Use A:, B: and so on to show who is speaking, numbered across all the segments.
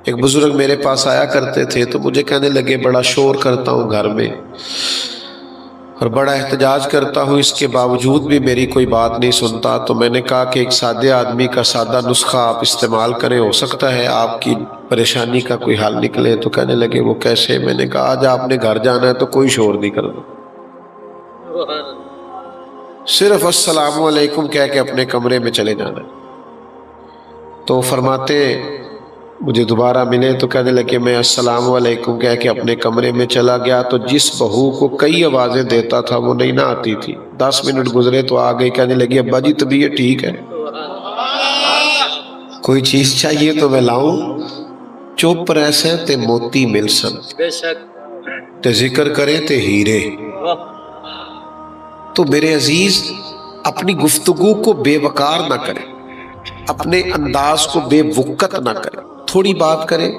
A: ایک بزرگ میرے پاس آیا کرتے تھے تو مجھے کہنے لگے بڑا شور کرتا ہوں گھر میں اور بڑا احتجاج کرتا ہوں، اس کے باوجود بھی میری کوئی بات نہیں سنتا۔ تو میں نے کہا کہ ایک سادے آدمی کا سادہ نسخہ آپ استعمال کریں، ہو سکتا ہے آپ کی پریشانی کا کوئی حل نکلے۔ تو کہنے لگے وہ کیسے؟ میں نے کہا آج آپ نے گھر جانا ہے تو کوئی شور نہیں کرنا، صرف السلام علیکم کہہ کے اپنے کمرے میں چلے جانا۔ تو فرماتے مجھے دوبارہ ملے تو کہنے لگے میں السلام علیکم کہہ کے اپنے کمرے میں چلا گیا تو جس بہو کو کئی آوازیں دیتا تھا وہ نہیں نہ آتی تھی، 10 منٹ گزرے تو آ گئی، کہنے لگی ابا جی طبیعت ٹھیک ہے؟ کوئی چیز چاہیے تو میں لاؤں؟ چپ رہسے تے موتی مل سن، تے ذکر کرے تے ہیرے۔ تو میرے عزیز اپنی گفتگو کو بے وقار نہ کریں، اپنے انداز کو بے وقت نہ کریں، تھوڑی بات کریں،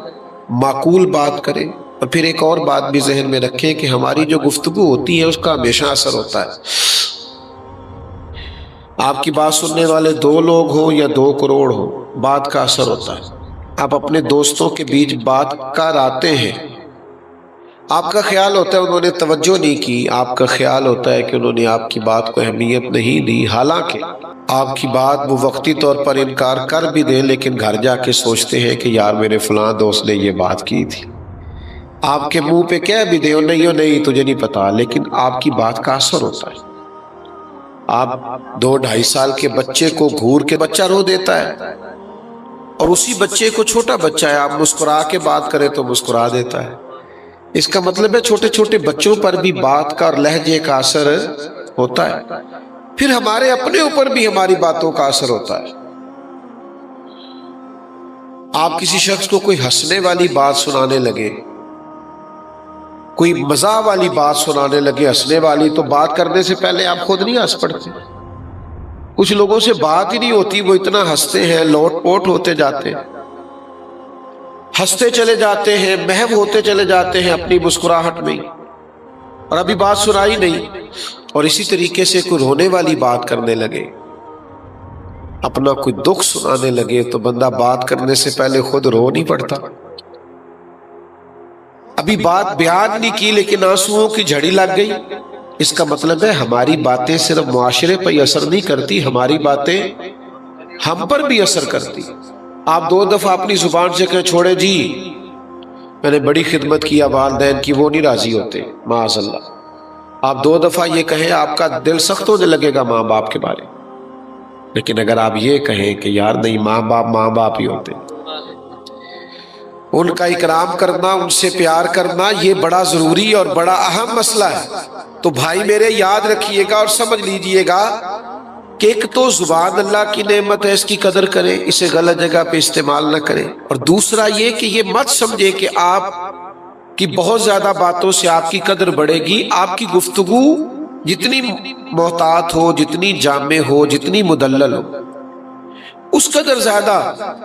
A: معقول بات کریں۔ اور پھر ایک اور بات بھی ذہن میں رکھیں کہ ہماری جو گفتگو ہوتی ہے اس کا ہمیشہ اثر ہوتا ہے۔ آپ کی بات سننے والے 2 لوگ ہوں یا 2 کروڑ ہوں، بات کا اثر ہوتا ہے۔ آپ اپنے دوستوں کے بیچ بات کر آتے ہیں، آپ کا خیال ہوتا ہے انہوں نے توجہ نہیں کی، آپ کا خیال ہوتا ہے کہ انہوں نے آپ کی بات کو اہمیت نہیں دی، حالانکہ آپ کی بات وہ وقتی طور پر انکار کر بھی دیں لیکن گھر جا کے سوچتے ہیں کہ یار میرے فلاں دوست نے یہ بات کی تھی۔ آپ کے منہ پہ کہہ بھی دیں نہیں تجھے نہیں پتا، لیکن آپ کی بات کا اثر ہوتا ہے۔ آپ 2-2.5 سال کے بچے کو گھور کے بچہ رو دیتا ہے، اور اسی بچے کو چھوٹا بچہ ہے، آپ مسکرا کے بات کریں تو مسکرا دیتا ہے۔ اس کا مطلب ہے چھوٹے چھوٹے بچوں پر بھی بات کا اور لہجے کا اثر ہوتا ہے۔ پھر ہمارے اپنے اوپر بھی ہماری باتوں کا اثر ہوتا ہے۔ آپ کسی شخص کو کوئی ہنسنے والی بات سنانے لگے، کوئی مزاح والی بات سنانے لگے، ہنسنے والی، تو بات کرنے سے پہلے آپ خود نہیں ہنس پڑتے؟ کچھ لوگوں سے بات ہی نہیں ہوتی، وہ اتنا ہنستے ہیں، لوٹ پوٹ ہوتے جاتے ہیں، ہنستے چلے جاتے ہیں، محو ہوتے چلے جاتے ہیں اپنی مسکراہٹ میں، اور ابھی بات سنائی نہیں۔ اور اسی طریقے سے کوئی رونے والی بات کرنے لگے، اپنا کوئی دکھ سنانے لگے، تو بندہ بات کرنے سے پہلے خود رو نہیں پڑتا؟ ابھی بات بیان نہیں کی لیکن آنسوؤں کی جھڑی لگ گئی۔ اس کا مطلب ہے ہماری باتیں صرف معاشرے پر ہی اثر نہیں کرتی، ہماری باتیں ہم پر بھی اثر کرتی۔ آپ 2 دفعہ اپنی زبان سے کہیں چھوڑے جی میں نے بڑی خدمت کیا والدین کی، وہ نہیں راضی ہوتے، معاذ اللہ۔ آپ 2 دفعہ یہ کہیں آپ کا دل سخت ہونے لگے گا ماں باپ کے بارے، لیکن اگر آپ یہ کہیں کہ یار نہیں، ماں باپ ہی ہوتے، ان کا اکرام کرنا، ان سے پیار کرنا، یہ بڑا ضروری اور بڑا اہم مسئلہ ہے۔ تو بھائی میرے یاد رکھیے گا اور سمجھ لیجئے گا کہ ایک تو زبان اللہ کی نعمت ہے، اس کی قدر کریں، اسے غلط جگہ پہ استعمال نہ کریں، اور دوسرا یہ کہ یہ مت سمجھے کہ آپ کی بہت زیادہ باتوں سے آپ کی قدر بڑھے گی۔ آپ کی گفتگو جتنی محتاط ہو، جتنی جامع ہو، جتنی مدلل ہو، اس قدر زیادہ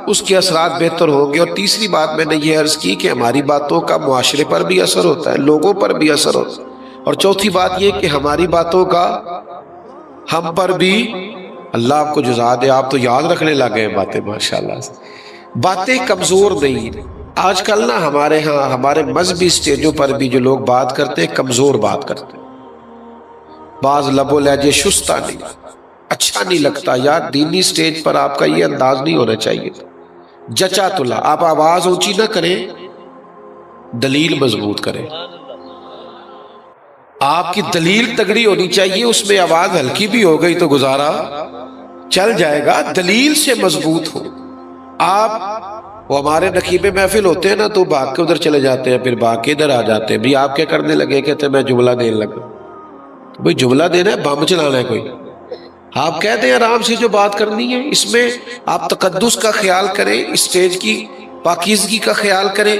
A: اس کے اثرات بہتر ہوں گے۔ اور تیسری بات میں نے یہ عرض کی کہ ہماری باتوں کا معاشرے پر بھی اثر ہوتا ہے، لوگوں پر بھی اثر ہوتا ہے۔ اور چوتھی بات یہ کہ ہماری باتوں کا ہم پر بھی، اللہ آپ کو جزا دے، آپ تو یاد رکھنے لگے ہیں باتیں ماشاءاللہ سے۔ باتیں کمزور نہیں۔ آج کل نا ہمارے ہاں ہمارے مذہبی سٹیجوں پر بھی جو لوگ بات کرتے ہیں کمزور بات کرتے ہیں، بعض لب و لہجے شستہ نہیں، اچھا نہیں لگتا۔ یار دینی سٹیج پر آپ کا یہ انداز نہیں ہونا چاہیے، جچا تلا۔ آپ آواز اونچی نہ کریں، دلیل مضبوط کریں۔ آپ کی دلیل تگڑی ہونی چاہیے، اس میں آواز ہلکی بھی ہو گئی تو گزارا چل جائے گا، دلیل سے مضبوط ہو۔ آپ وہ ہمارے نقیبے محفل ہوتے ہیں نا تو بھاگ کے ادھر چلے جاتے ہیں، پھر بھاگ کے ادھر آ جاتے ہیں، بھی آپ کیا کرنے لگے؟ کہتے ہیں میں جملہ دینے لگا۔ بھئی جملہ دینا ہے، بم چلانا ہے کوئی؟ آپ کہتے ہیں آرام سے جو بات کرنی ہے۔ اس میں آپ تقدس کا خیال کریں، اسٹیج کی پاکیزگی کا خیال کریں۔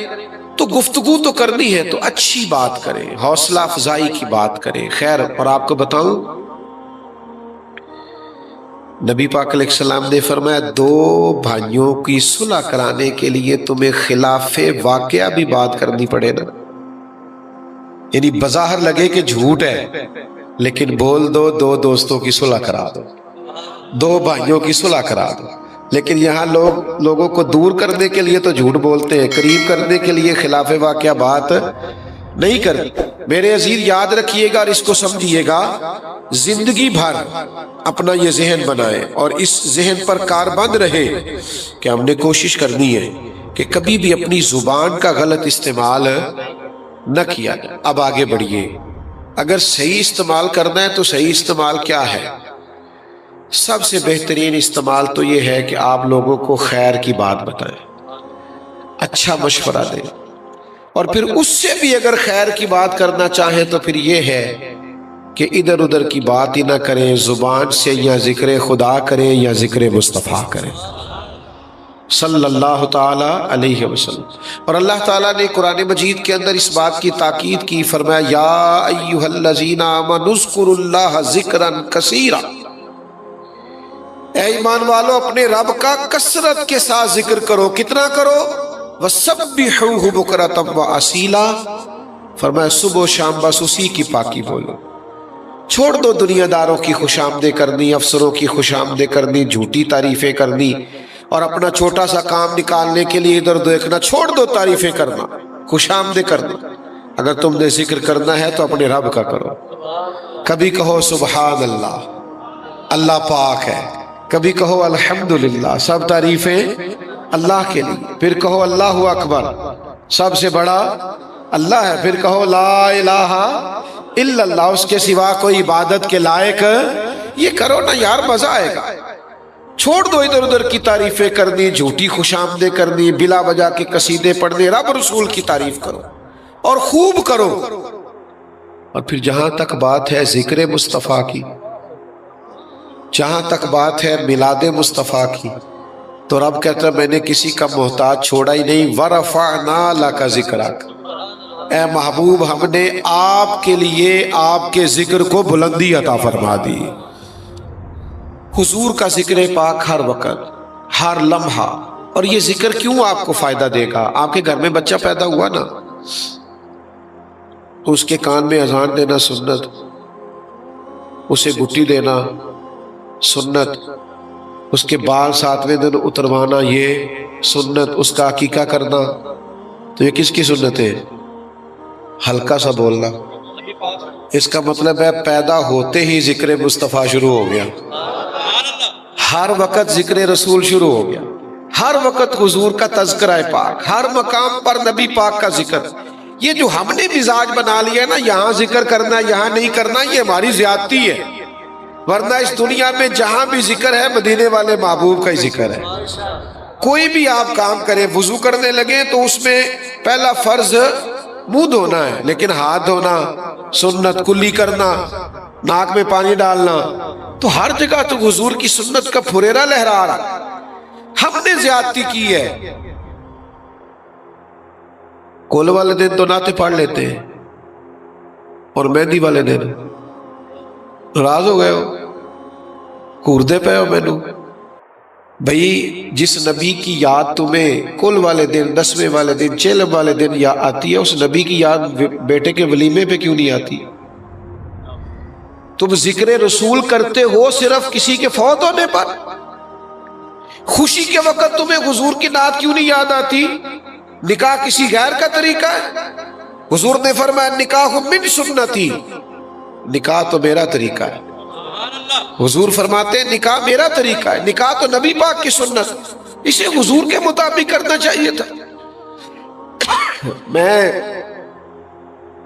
A: تو گفتگو تو کرنی ہے تو اچھی بات کریں، حوصلہ افزائی کی بات کریں۔ خیر، اور آپ کو بتاؤں نبی پاک علیہ السلام نے فرمایا 2 بھائیوں کی صلح کرانے کے لیے تمہیں خلاف واقعہ بھی بات کرنی پڑے نا، یعنی بظاہر لگے کہ جھوٹ ہے لیکن بول دو 2 دوستوں کی صلح کرا دو، 2 بھائیوں کی صلح کرا دو۔ لیکن یہاں لوگوں کو دور کرنے کے لیے تو جھوٹ بولتے ہیں، قریب کرنے کے لیے خلاف واقعہ بات نہیں کرتی۔ میرے عزیز یاد رکھیے گا اور اس کو سمجھیے گا، زندگی بھر اپنا یہ ذہن بنائیں اور اس ذہن پر کاربند رہے کہ ہم نے کوشش کرنی ہے کہ کبھی بھی اپنی زبان کا غلط استعمال نہ کیا جائے۔ اب آگے بڑھیے، اگر صحیح استعمال کرنا ہے تو صحیح استعمال کیا ہے؟ سب سے بہترین استعمال تو یہ ہے کہ آپ لوگوں کو خیر کی بات بتائیں، اچھا مشورہ دیں، اور پھر اس سے بھی اگر خیر کی بات کرنا چاہیں تو پھر یہ ہے کہ ادھر ادھر کی بات ہی نہ کریں، زبان سے یا ذکر خدا کریں یا ذکر مصطفیٰ کریں صلی اللہ تعالی علیہ وسلم۔ اور اللہ تعالیٰ نے قرآن مجید کے اندر اس بات کی تاکید کی، فرمایا یا ایھا الذین آمنوا اذکروا اللہ ذکرا کثیرا، اے ایمان والو اپنے رب کا کثرت کے ساتھ ذکر کرو۔ کتنا کرو؟ وَسَبِّحُوهُ بُكْرَةً وَأَصِيلًا، فرمایا صبح و شام بس اسی کی پاکی بولو۔ چھوڑ دو دنیا داروں کی خوش آمدیں کرنی، افسروں کی خوش آمدیں کرنی، جھوٹی تعریفیں کرنی، اور اپنا چھوٹا سا کام نکالنے کے لیے ادھر دیکھنا۔ چھوڑ دو تعریفیں کرنا، خوش آمدیں کرنا۔ اگر تم نے ذکر کرنا ہے تو اپنے رب کا کرو۔ کبھی کہو سبحان اللہ، اللہ پاک ہے، کبھی کہو الحمدللہ، سب تعریفیں اللہ کے لیے، پھر کہو اللہ اکبر، سب سے بڑا اللہ ہے، پھر کہو لا الہ الا اللہ، اس کے سوا کوئی عبادت کے لائق، یہ کرو نا یار، مزہ آئے گا۔ چھوڑ دو ادھر ادھر کی تعریفیں کرنی، جھوٹی خوش آمدیں کرنی، بلا وجہ کے قصیدے پڑھنے، رب رسول کی تعریف کرو اور خوب کرو۔ اور پھر جہاں تک بات ہے ذکر مصطفیٰ کی، جہاں تک بات ہے میلاد مصطفیٰ کی، تو رب کہتا ہے میں نے کسی کا محتاج چھوڑا ہی نہیں۔ وَرَفَعْنَا لَكَ ذِكْرَكَ، اے محبوب ہم نے آپ کے لیے آپ کے ذکر کو بلندی عطا فرما دی۔ حضور کا ذکر پاک ہر وقت، ہر لمحہ۔ اور یہ ذکر کیوں آپ کو فائدہ دے گا؟ آپ کے گھر میں بچہ پیدا ہوا نا، تو اس کے کان میں اذان دینا سنت، اسے گٹی دینا سنت، اس کے بال 7ویں دن اتروانا یہ سنت، اس کا عقیقہ کرنا، تو یہ کس کی سنت ہے؟ ہلکا سا بولنا، اس کا مطلب ہے پیدا ہوتے ہی ذکر مصطفیٰ شروع ہو گیا، ہر وقت ذکر رسول شروع ہو گیا، ہر وقت حضور کا تذکرہ پاک، ہر مقام پر نبی پاک کا ذکر۔ یہ جو ہم نے مزاج بنا لیا نا، یہاں ذکر کرنا یہاں نہیں کرنا، یہ ہماری زیادتی ہے، ورنہ اس دنیا میں جہاں بھی ذکر ہے مدینے والے محبوب کا ہی ذکر ہے۔ کوئی بھی آپ کام کریں، وضو کرنے لگے تو اس میں پہلا فرض منہ دھونا ہے، لیکن ہاتھ دھونا سنت، کلی کرنا، ناک میں پانی ڈالنا، تو ہر جگہ تو حضور کی سنت کا پھریرا لہرا رہا۔ ہم نے زیادتی کی ہے۔ کول والے دن تو نعتیں پڑھ لیتے ہیں، اور مہندی والے دن ناراض ہو گئے ہو، کوردے پہ ہو مینو۔ بھئی جس نبی کی یاد تمہیں کل والے دن، 10ویں والے دن، چیلم والے دن یاد آتی ہے، اس نبی کی یاد بیٹے کے ولیمے پہ کیوں نہیں آتی؟ تم ذکر رسول کرتے ہو صرف کسی کے فوت ہونے پر؟ خوشی کے وقت تمہیں حضور کی نعت کیوں نہیں یاد آتی؟ نکاح کسی غیر کا طریقہ ہے؟ حضور نے فرمایا نکاح من سنتی، نکاح تو میرا طریقہ ہے۔ حضور فرماتے ہیں نکاح میرا طریقہ ہے، نکاح تو نبی پاک کی سنت، اسے حضور کے مطابق کرنا چاہیے تھا۔ میں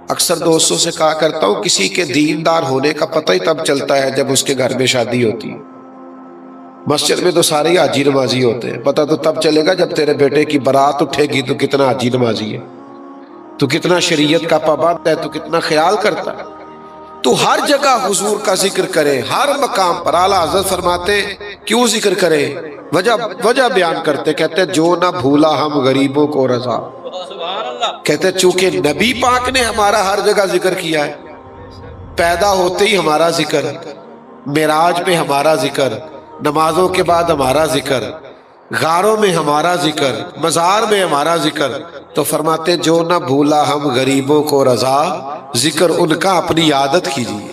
A: اکثر دوستوں سے کہا کرتا ہوں کسی کے دیندار ہونے کا پتہ ہی تب چلتا ہے جب اس کے گھر میں شادی ہوتی ہے۔ مسجد میں تو سارے حاجی نمازی ہوتے ہیں، پتہ تو تب چلے گا جب تیرے بیٹے کی بارات اٹھے گی تو کتنا حاجی نمازی ہے، تو کتنا شریعت کا پابند ہے، تو کتنا خیال کرتا ہے۔ تو ہر جگہ حضور کا ذکر کرے، ہر مقام پر۔ اعلیٰ حضرت فرماتے کیوں ذکر کرے؟ وجہ بیان کرتے، کہتے جو نہ بھولا ہم غریبوں کو رضا، کہتے چونکہ نبی پاک نے ہمارا ہر جگہ ذکر کیا ہے، پیدا ہوتے ہی ہمارا ذکر، معراج پہ ہمارا ذکر، نمازوں کے بعد ہمارا ذکر، غاروں میں ہمارا ذکر، مزار میں ہمارا ذکر، تو فرماتے جو نہ بھولا ہم غریبوں کو رضا، ذکر ان کا اپنی عادت کیجیے۔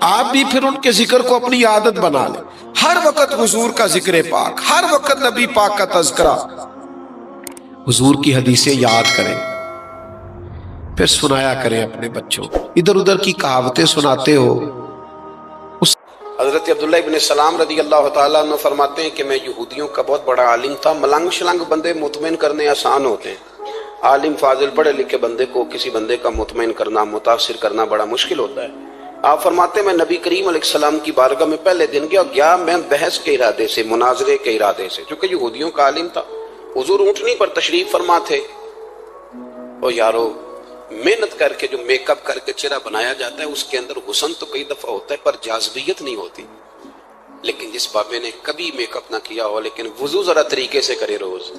A: آپ بھی پھر ان کے ذکر کو اپنی عادت بنا لیں۔ ہر وقت حضور کا ذکر پاک، ہر وقت نبی پاک کا تذکرہ، حضور کی حدیثیں یاد کریں، پھر سنایا کریں اپنے بچوں کو۔ ادھر ادھر کی کہاوتیں سناتے ہو۔ حضرت عبداللہ ابن سلام رضی اللہ تعالیٰ عنہ فرماتے ہیں کہ میں یہودیوں کا بہت بڑا عالم تھا۔ ملنگ شلنگ بندے مطمئن کرنے آسان ہوتے ہیں، عالم فاضل پڑھے لکھے بندے کو کسی بندے کا مطمئن کرنا، متاثر کرنا بڑا مشکل ہوتا ہے۔ آپ فرماتے ہیں میں نبی کریم علیہ السلام کی بارگاہ میں پہلے دن گیا میں بحث کے ارادے سے، مناظرے کے ارادے سے، چونکہ یہودیوں کا عالم تھا۔ حضور اونٹنی پر تشریف فرما تھے، اور یارو محنت کر کے جو میک اپ کر کے چہرہ بنایا جاتا ہے اس کے اندر حسن تو کئی دفعہ ہوتا ہے پر جاذبیت نہیں ہوتی۔ لیکن جس بابے نے کبھی میک اپ نہ کیا ہو لیکن وضو ذرا طریقے سے کرے روز،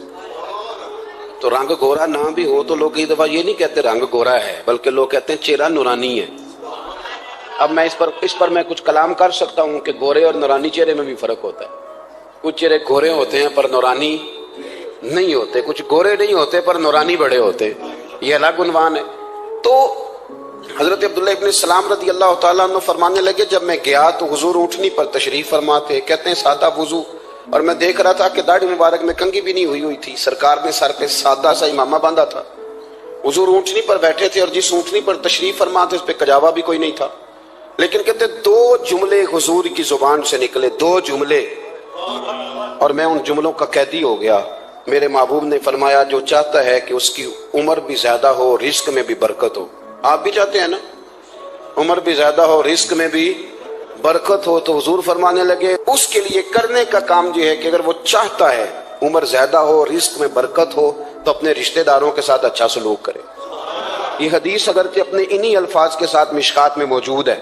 A: تو رنگ گورا نہ بھی ہو تو لوگ کئی دفعہ یہ نہیں کہتے رنگ گورا ہے، بلکہ لوگ کہتے ہیں چہرہ نورانی ہے۔ اب میں اس پر میں کچھ کلام کر سکتا ہوں کہ گورے اور نورانی چہرے میں بھی فرق ہوتا ہے۔ کچھ چہرے گورے ہوتے ہیں پر نورانی نہیں ہوتے، کچھ گورے نہیں ہوتے پر نورانی بڑے ہوتے، یہ الگ عنوان ہے۔ تو حضرت عبداللہ ابن سلام رضی اللہ تعالیٰ عنہ فرمانے لگے جب میں گیا تو حضور اونٹنی پر تشریف فرما تھے، کہتے ہیں سادہ وضو، اور میں دیکھ رہا تھا کہ داڑھی مبارک میں کنگھی بھی نہیں ہوئی تھی، سرکار نے سر پہ سادہ سا امامہ باندھا تھا۔ حضور اونٹنی پر بیٹھے تھے اور جس اونٹنی پر تشریف فرما تھے اس پہ کجاوا بھی کوئی نہیں تھا، لیکن کہتے دو جملے حضور کی زبان سے نکلے، دو جملے، اور میں ان جملوں کا قیدی ہو گیا۔ میرے محبوب نے فرمایا جو چاہتا ہے کہ اس کی عمر بھی زیادہ ہو، رزق میں بھی برکت ہو، آپ بھی چاہتے ہیں نا عمر بھی زیادہ ہو، رزق میں بھی برکت ہو، تو حضور فرمانے لگے اس کے لیے کرنے کا کام یہ ہے کہ اگر وہ چاہتا ہے عمر زیادہ ہو، رزق میں برکت ہو، تو اپنے رشتہ داروں کے ساتھ اچھا سلوک کرے۔ یہ حدیث اگرچہ اپنے انہی الفاظ کے ساتھ مشکات میں موجود ہے،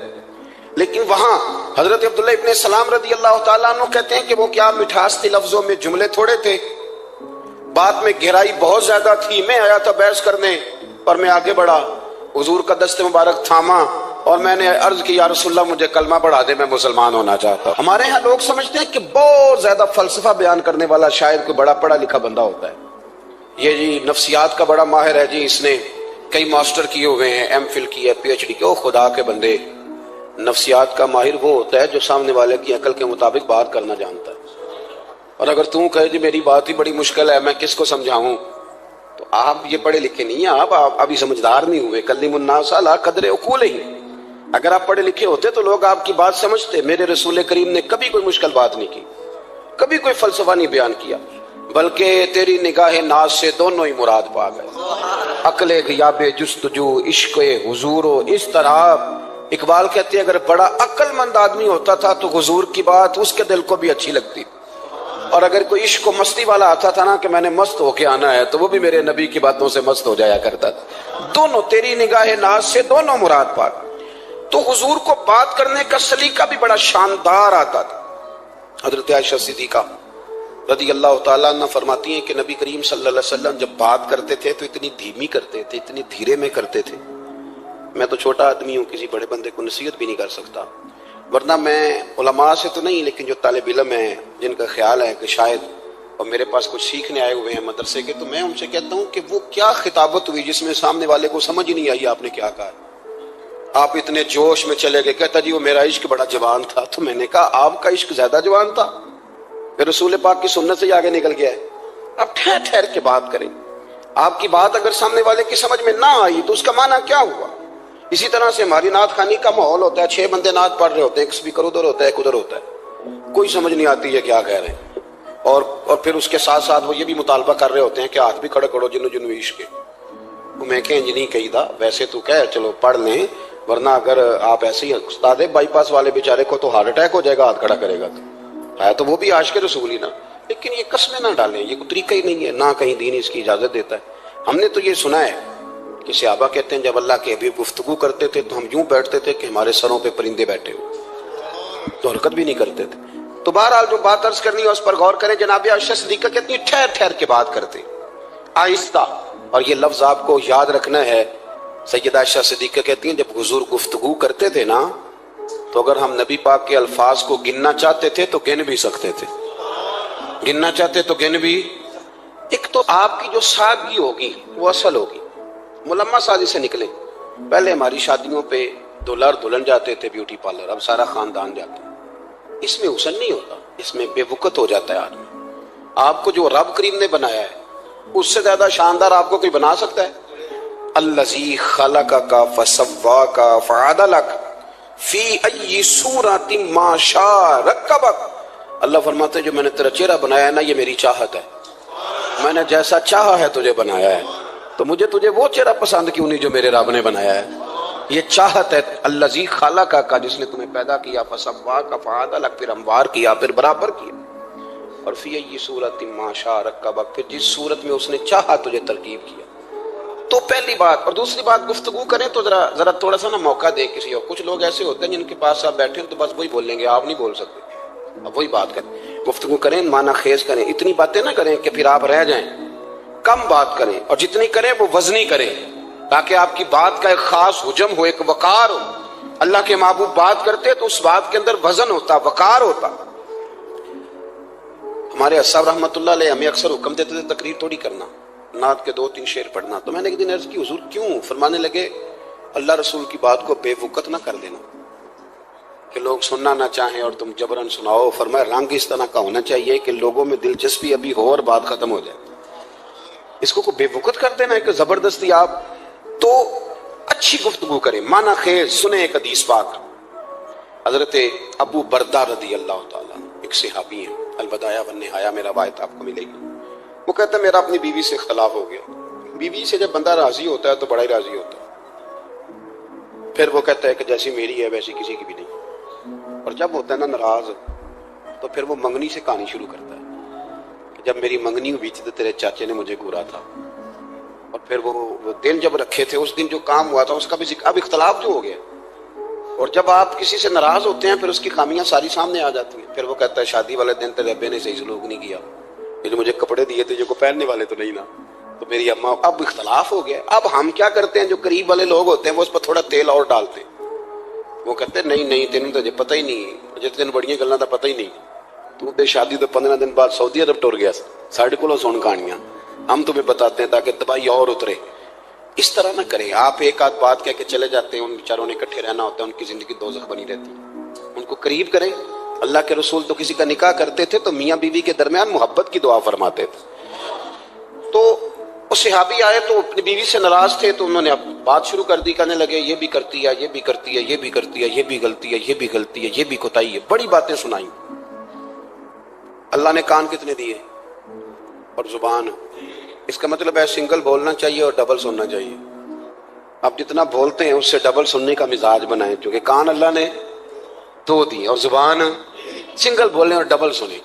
A: لیکن وہاں حضرت عبداللہ ابن سلام رضی اللہ تعالیٰ عنہ کہتے ہیں کہ وہ کیا مٹھاس تھی لفظوں میں، جملے تھوڑے تھے، بات میں گہرائی بہت زیادہ تھی۔ میں آیا تھا بحث کرنے اور میں آگے بڑھا، حضور کا دست مبارک تھاما اور میں نے عرض کی یا رسول اللہ مجھے کلمہ پڑھا دے، میں مسلمان ہونا چاہتا ہوں۔ ہمارے ہاں لوگ سمجھتے ہیں کہ بہت زیادہ فلسفہ بیان کرنے والا شاید کوئی بڑا پڑھا لکھا بندہ ہوتا ہے، یہ جی نفسیات کا بڑا ماہر ہے جی، اس نے کئی ماسٹر کیے ہوئے ہیں، ایم فل کی ہے، پی ایچ ڈی کی۔ او خدا کے بندے، نفسیات کا ماہر وہ ہوتا ہے جو سامنے والے کی عقل کے مطابق بات کرنا جانتا ہے۔ اور اگر تم کہے جی میری بات ہی بڑی مشکل ہے میں کس کو سمجھاؤں، تو آپ یہ پڑھے لکھے نہیں ہیں، آپ ابھی سمجھدار نہیں ہوئے۔ کلم الناس علی قدر عقولہم، اگر آپ پڑھے لکھے ہوتے تو لوگ آپ کی بات سمجھتے۔ میرے رسول کریم نے کبھی کوئی مشکل بات نہیں کی، کبھی کوئی فلسفہ نہیں بیان کیا، بلکہ تیری نگاہ ناز سے دونوں ہی مراد پا گئے، عقل غیاب جستجو، عشق حضور و اس طرح۔ اقبال کہتے ہیں اگر بڑا عقل مند آدمی ہوتا تھا تو حضور کی بات اس کے دل کو بھی اچھی لگتی، اور اگر کوئی عشق و مستی والا آتا تھا نا کہ میں نے مست ہو کے آنا ہے، تو وہ بھی میرے نبی کی باتوں سے مست ہو جایا کرتا تھا۔ دونوں تیری نگاہ ناز سے دونوں مراد پا گئے۔ تو حضور کو بات کرنے کا سلیقہ بھی بڑا شاندار آتا تھا۔ حضرت عائشہ صدیقہ رضی اللہ تعالیٰ عنہ فرماتی ہیں کہ نبی کریم صلی اللہ علیہ وسلم جب بات کرتے تھے تو اتنی دھیمی کرتے تھے، اتنی دھیرے میں کرتے تھے، میں تو چھوٹا آدمی ہوں، کسی بڑے بندے کو نصیحت بھی نہیں کر سکتا، ورنہ میں علماء سے تو نہیں لیکن جو طالب علم ہیں جن کا خیال ہے کہ شاید اور میرے پاس کچھ سیکھنے آئے ہوئے ہیں مدرسے کے، تو میں ان سے کہتا ہوں کہ وہ کیا خطابت ہوئی جس میں سامنے والے کو سمجھ ہی نہیں آئی آپ نے کیا کہا۔ آپ اتنے جوش میں چلے گئے، کہتا جی وہ میرا عشق بڑا جوان تھا، تو میں نے کہا آپ کا عشق زیادہ جوان تھا، پھر رسول پاک کی سنت سے آگے نکل گیا ہے۔ اب ٹھہر ٹھہر کے بات کریں، آپ کی بات اگر سامنے والے کی سمجھ میں نہ آئی تو اس کا معنی کیا ہوا۔ اسی طرح سے ہماری نعت خوانی کا ماحول ہوتا ہے، 6 بندے نعت پڑھ رہے ہوتے ہیں، ایک اسپیکر ادھر ہوتا ہے ایک ادھر ہوتا ہے، کوئی سمجھ نہیں آتی ہے کیا کہہ رہے ہیں، اور پھر اس کے ساتھ ساتھ وہ یہ بھی مطالبہ کر رہے ہوتے ہیں کہ ہاتھ بھی کھڑے کرو جنو جنو عشق کے۔ میں کہ انج نہیں کہی دا، ویسے تو کہہ چلو پڑھ لیں، ورنہ اگر آپ ایسے ہی استاد بائی پاس والے بیچارے کو تو ہارٹ اٹیک ہو جائے گا ہاتھ کھڑا کرے گا، تو ہے تو وہ بھی عاشق رسول ہی نا، لیکن یہ قسمیں نہ ڈالیں، یہ کوئی طریقہ ہی نہیں ہے، نہ کہیں دین اس کی اجازت دیتا ہے۔ ہم نے تو یہ سنا ہے کہ صحابہ کہتے ہیں جب اللہ کے حبیب گفتگو کرتے تھے تو ہم یوں بیٹھتے تھے کہ ہمارے سروں پہ پرندے بیٹھے ہو، تو حرکت بھی نہیں کرتے تھے۔ تو بہرحال جو بات عرض کرنی ہے اس پر غور کریں۔ جناب عائشہ صدیقہ کہتی ہیں ٹھہر ٹھہر کے بات کرتے، آہستہ، اور یہ لفظ آپ کو یاد رکھنا ہے۔ سیدہ عائشہ صدیقہ کہتی ہیں جب حضور گفتگو کرتے تھے نا تو اگر ہم نبی پاک کے الفاظ کو گننا چاہتے تھے تو گن بھی سکتے تھے، گننا چاہتے تو گن بھی۔ ایک تو آپ کی جو سادگی ہوگی وہ اصل ہوگی، ملمہ سازی سے نکلیں۔ پہلے ہماری شادیوں پہ دلہر دلہن جاتے تھے بیوٹی پارلر، اب سارا خاندان جاتا ہے،
B: اس میں حسن نہیں ہوتا، اس میں بے وقت ہو جاتا ہے آدمی۔ آپ کو جو رب کریم نے بنایا ہے اس سے زیادہ شاندار آپ کو کوئی بنا سکتا ہے؟ الذی خلقک فسواک فعدلک فی ای صورت ما شاء رکبک۔ اللہ فرماتے ہیں جو میں نے تیرا چہرہ بنایا ہے نا، یہ میری چاہت ہے، میں نے جیسا چاہا ہے تجھے بنایا ہے، تو مجھے تجھے وہ چہرہ پسند کیوں نہیں جو میرے رب نے بنایا ہے؟ یہ چاہت ہے الذی خلقک، جس نے تمہیں پیدا کیا، فسواک فعدلک، پھر ہموار کیا، پھر برابر کیا، اور فی ای صورت ما شاء رکبک، پھر جس صورت میں اس نے چاہا تجھے ترکیب کیا۔ تو پہلی بات، اور دوسری بات، گفتگو کریں تو ذرا تھوڑا سا نا موقع دے کسی اور۔ کچھ لوگ ایسے ہوتے ہیں جن کے پاس آپ بیٹھے ہیں تو بس وہی بولیں گے، آپ نہیں بول سکتے، اب وہی بات کریں، گفتگو کریں، معنی خیز کریں، اتنی باتیں نہ کریں کہ پھر آپ رہ جائیں، کم بات کریں، اور جتنی کریں وہ وزنی کریں تاکہ آپ کی بات کا ایک خاص حجم ہو، ایک وقار ہو۔ اللہ کے محبوب بات کرتے تو اس بات کے اندر وزن ہوتا، وقار ہوتا۔ ہمارے اصحاب رحمۃ اللہ علیہ ہمیں اکثر حکم دیتے تھے تقریر تھوڑی کرنا، نعت کے 2-3 شعر پڑھنا۔ تو میں نے ایک دن عرض کی حضور کیوں؟ فرمانے لگے اللہ رسول کی بات کو بے وقت نہ کر دینا کہ لوگ سننا نہ چاہیں اور تم جبرن سناؤ۔ فرمایا رنگ اس طرح کا ہونا چاہیے کہ لوگوں میں دلچسپی ابھی ہو اور بات ختم ہو جائے، اس کو بے وقت کر دینا ہے کہ زبردستی آپ۔ تو اچھی گفتگو کریں، معنی خیز سنیں۔ ایک حدیث پاک حضرت ابو بردہ رضی اللہ تعالیٰ، ایک صحابی ہیں، البدایہ والنہایہ میں روایت آپ کو ملے گی۔ وہ کہتا ہے میرا اپنی بیوی سے اختلاف ہو گیا۔ بیوی سے جب بندہ راضی ہوتا ہے تو بڑا ہی راضی ہوتا ہے، پھر وہ کہتا ہے کہ جیسی میری ہے ویسی کسی کی بھی نہیں۔ اور جب ہوتا ہے نا ناراض تو پھر وہ منگنی سے کہانی شروع کرتا ہے کہ جب میری منگنی ہوئی تھی تو تیرے چاچے نے مجھے گھورا تھا، اور پھر وہ دن جب رکھے تھے اس دن جو کام ہوا تھا اس کا بھی ذکر۔ اب اختلاف جو ہو گیا، اور جب آپ کسی سے ناراض ہوتے ہیں پھر اس کی خامیاں ساری سامنے آ جاتی ہیں۔ پھر وہ کہتا ہے شادی والے دن تیرے ابے نے صحیح سلوک نہیں کیا، یہ جو مجھے کپڑے دیے تھے جو کو پہننے والے تو نہیں نا، تو میری اماں۔ اب اختلاف ہو گیا۔ اب ہم کیا کرتے ہیں، جو قریب والے لوگ ہوتے ہیں وہ اس پر تھوڑا تیل اور ڈالتے ہیں۔ وہ کہتے ہیں نہیں تینوں تو پتہ ہی نہیں، مجھے تین بڑیاں گلاں دا پتہ ہی نہیں، تو تے شادی تو 15 دن بعد سعودی عرب ٹر گیا، ساڈے کولوں سن کہانیاں، ہم تمہیں بتاتے ہیں تاکہ تباہی اور اترے۔ اس طرح نہ کریں۔ آپ ایک آدھ بات کہہ کے چلے جاتے ہیں، ان بیچاروں نے اکٹھے رہنا ہوتا ہے، ان کی زندگی دوزخ بنی رہتی ہے۔ ان کو قریب کریں۔ اللہ کے رسول تو کسی کا نکاح کرتے تھے تو میاں بیوی کے درمیان محبت کی دعا فرماتے تھے۔ تو وہ صحابی آئے تو اپنی بیوی سے ناراض تھے، تو انہوں نے اب بات شروع کر دی، کہنے لگے یہ بھی کرتی ہے، یہ بھی کرتی ہے، یہ بھی کرتی ہے، یہ بھی غلطی ہے، یہ بھی غلطی ہے، یہ بھی کوتاہی ہے، بڑی باتیں سنائیں۔ اللہ نے کان کتنے دیے اور زبان؟ اس کا مطلب ہے سنگل بولنا چاہیے اور ڈبل سننا چاہیے۔ آپ جتنا بولتے ہیں اس سے ڈبل سننے کا مزاج بنائیں، کیونکہ کان اللہ نے 2 دیے اور زبان سنگل بولیں اور ڈبل سنیں۔